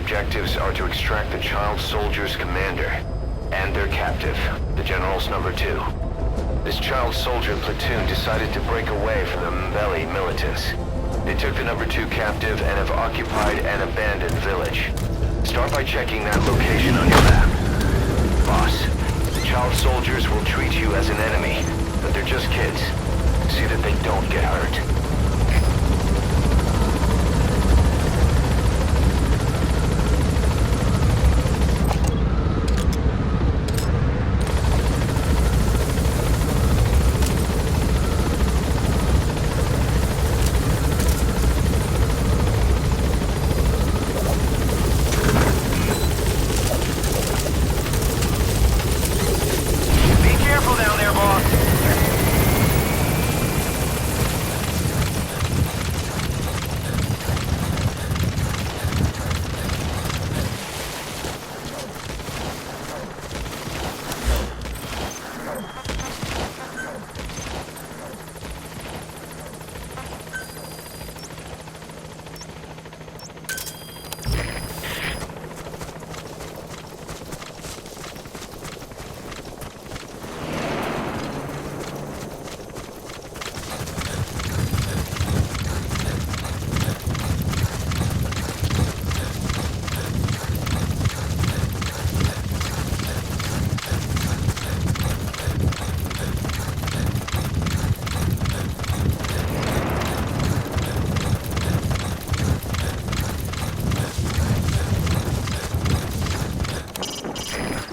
objectives are to extract the child soldier's commander and their captive, the General's number 2. This child soldier platoon decided to break away from the Mbele militants. They took the number 2 captive and have occupied an abandoned village. Start by checking that location on your map. Boss, the child soldiers will treat you as an enemy, but they're just kids. See that they don't get hurt.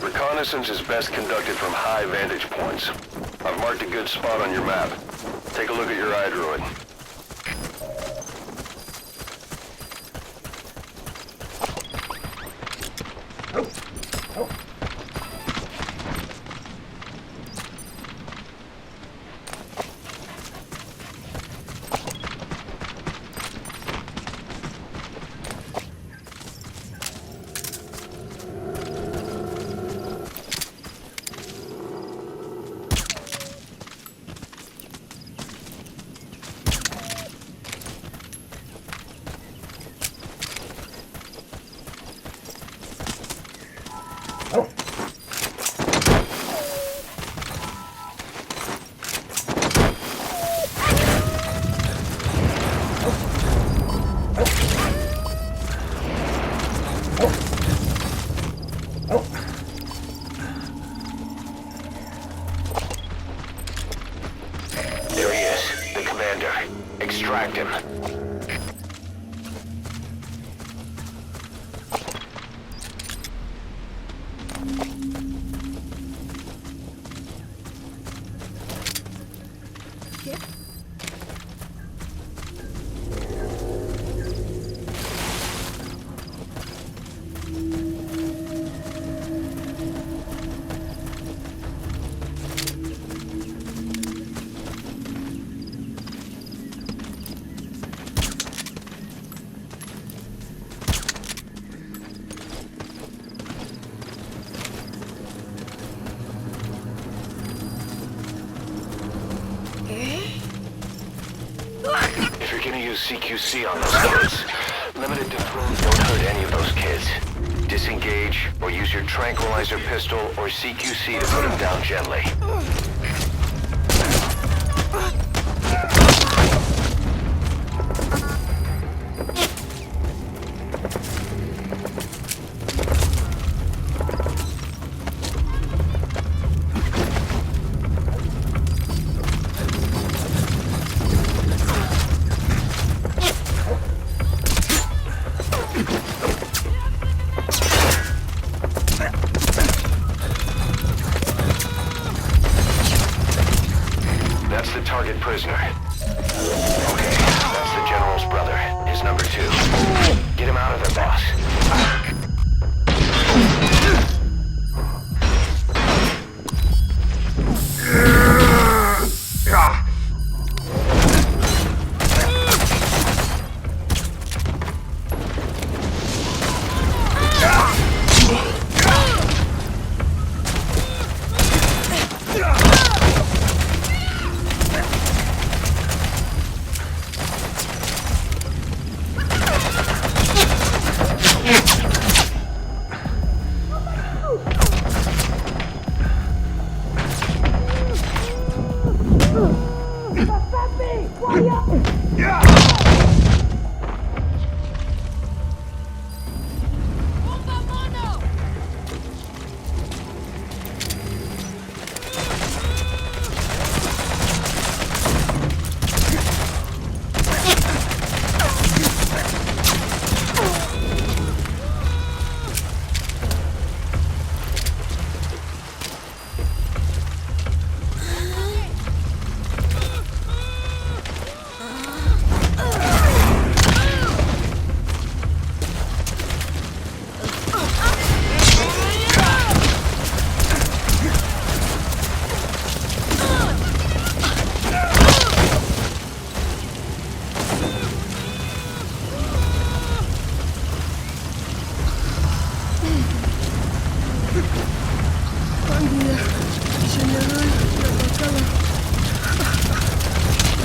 Reconnaissance is best conducted from high vantage points. I've marked a good spot on your map. Take a look at your iDroid. There he is, the commander. Extract him. CQC on those guys. Limited to don't hurt any of those kids. Disengage, or use your tranquilizer pistol or CQC to put them down gently. Target prisoner. Okay, that's the General's brother, his number 2. Get him out of there, boss. ya General ya Bakala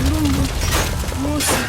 Lumbu Mosi.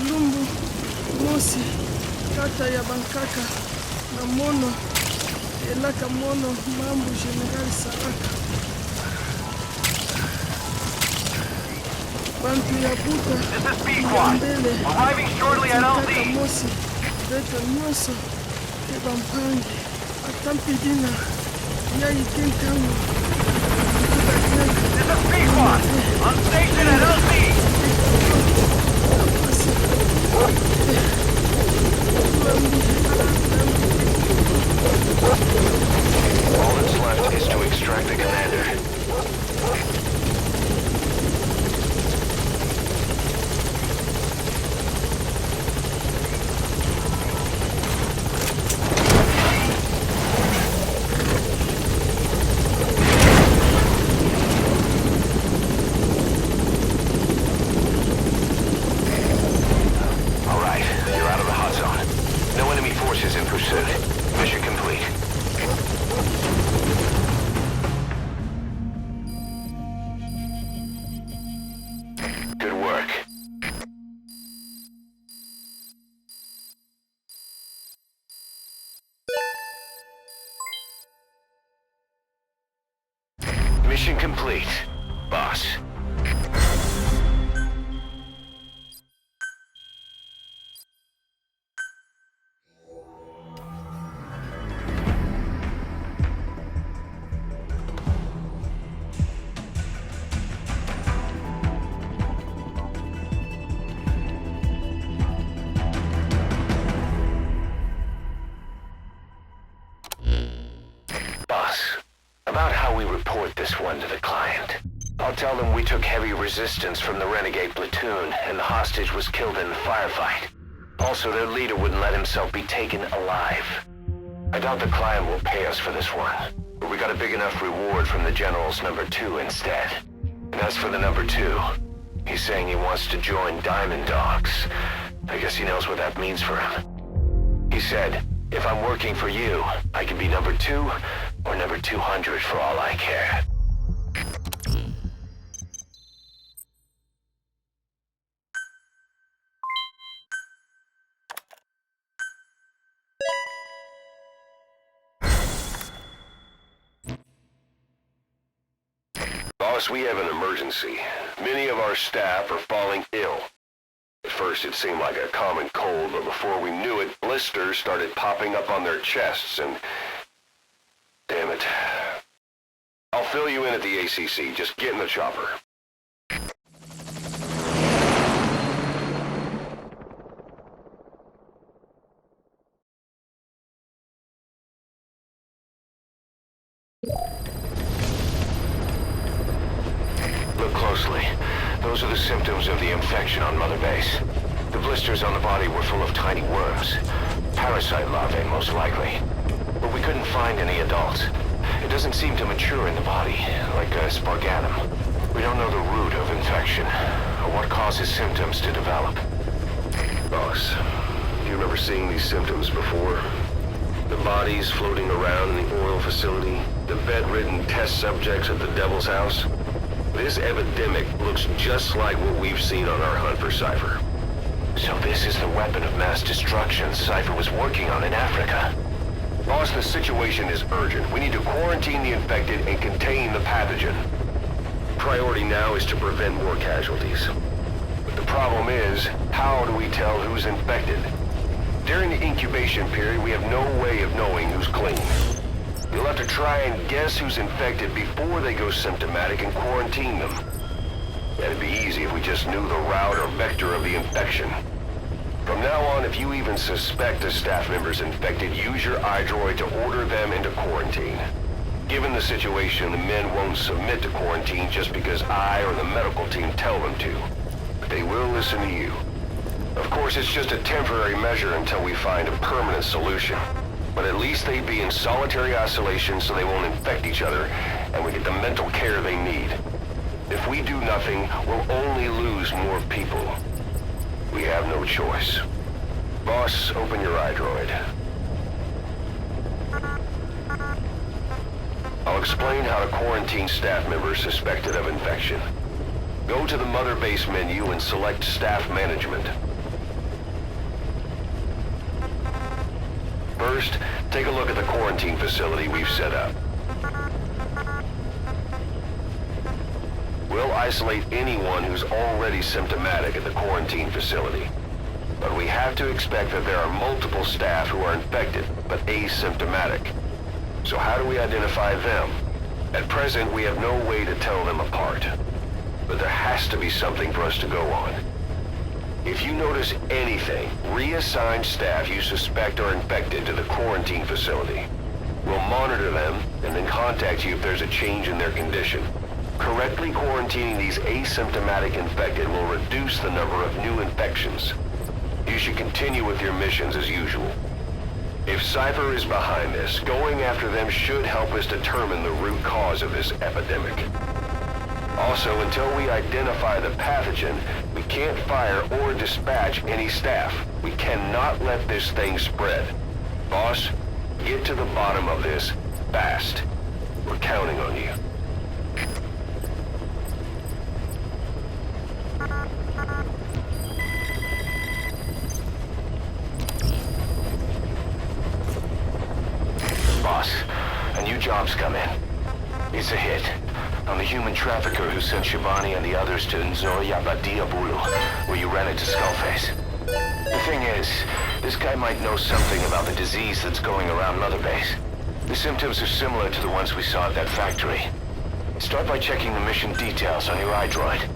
Lumbu Mosi kata ya Bankaka na Mono Elaka Mono Mambu General Saraka Bantu ya Buta ya Mbele Kaka Mosi Beta Nyoso Eba Mpangi Atampidina Yai Kenkango This is B-Squad! On station at LZ! All that's left is to extract the commander. Mission complete. Good work. Mission complete, boss. About how we report this one to the client. I'll tell them we took heavy resistance from the renegade platoon and the hostage was killed in the firefight. Also, their leader wouldn't let himself be taken alive. I doubt the client will pay us for this one, but we got a big enough reward from the General's number 2 instead. And as for the number 2, he's saying he wants to join Diamond Dogs. I guess he knows what that means for him. He said, if I'm working for you, I can be number 2 or number 200 for all I care. Boss, we have an emergency. Many of our staff are falling ill. At first it seemed like a common cold, but before we knew it, blisters started popping up on their chests and... Damn it. I'll fill you in at the ACC. Just get in the chopper. Look closely. Those are the symptoms of the infection on Mother Base. The blisters on the body were full of tiny worms. Parasite larvae, most likely. But we couldn't find any adults. It doesn't seem to mature in the body, like a spargatum. We don't know the root of infection, or what causes symptoms to develop. Boss, do you remember seeing these symptoms before? The bodies floating around in the oil facility, the bedridden test subjects at the Devil's House. This epidemic looks just like what we've seen on our hunt for Cypher. So this is the weapon of mass destruction Cypher was working on in Africa. Boss, the situation is urgent. We need to quarantine the infected and contain the pathogen. Priority now is to prevent more casualties. But the problem is, how do we tell who's infected? During the incubation period, we have no way of knowing who's clean. You'll have to try and guess who's infected before they go symptomatic and quarantine them. That'd be easy if we just knew the route or vector of the infection. From now on, if you even suspect a staff member's infected, use your iDroid to order them into quarantine. Given the situation, the men won't submit to quarantine just because I or the medical team tell them to. But they will listen to you. Of course, it's just a temporary measure until we find a permanent solution. But at least they'd be in solitary isolation so they won't infect each other, and we get the mental care they need. If we do nothing, we'll only lose more people. We have no choice. Boss, open your iDroid. I'll explain how to quarantine staff members suspected of infection. Go to the Mother Base menu and select Staff Management. First, take a look at the quarantine facility we've set up. We'll isolate anyone who's already symptomatic at the quarantine facility. But we have to expect that there are multiple staff who are infected, but asymptomatic. So how do we identify them? At present, we have no way to tell them apart. But there has to be something for us to go on. If you notice anything, reassign staff you suspect are infected to the quarantine facility. We'll monitor them and then contact you if there's a change in their condition. Correctly quarantining these asymptomatic infected will reduce the number of new infections. You should continue with your missions as usual. If Cypher is behind this, going after them should help us determine the root cause of this epidemic. Also, until we identify the pathogen, we can't fire or dispatch any staff. We cannot let this thing spread. Boss, get to the bottom of this fast. We're counting on you. Boss, a new job's come in. It's a hit. I'm the human trafficker who sent Shivani and the others to Nzoya Badiabulu, where you ran into Skullface. The thing is, this guy might know something about the disease that's going around Mother Base. The symptoms are similar to the ones we saw at that factory. Start by checking the mission details on your iDroid.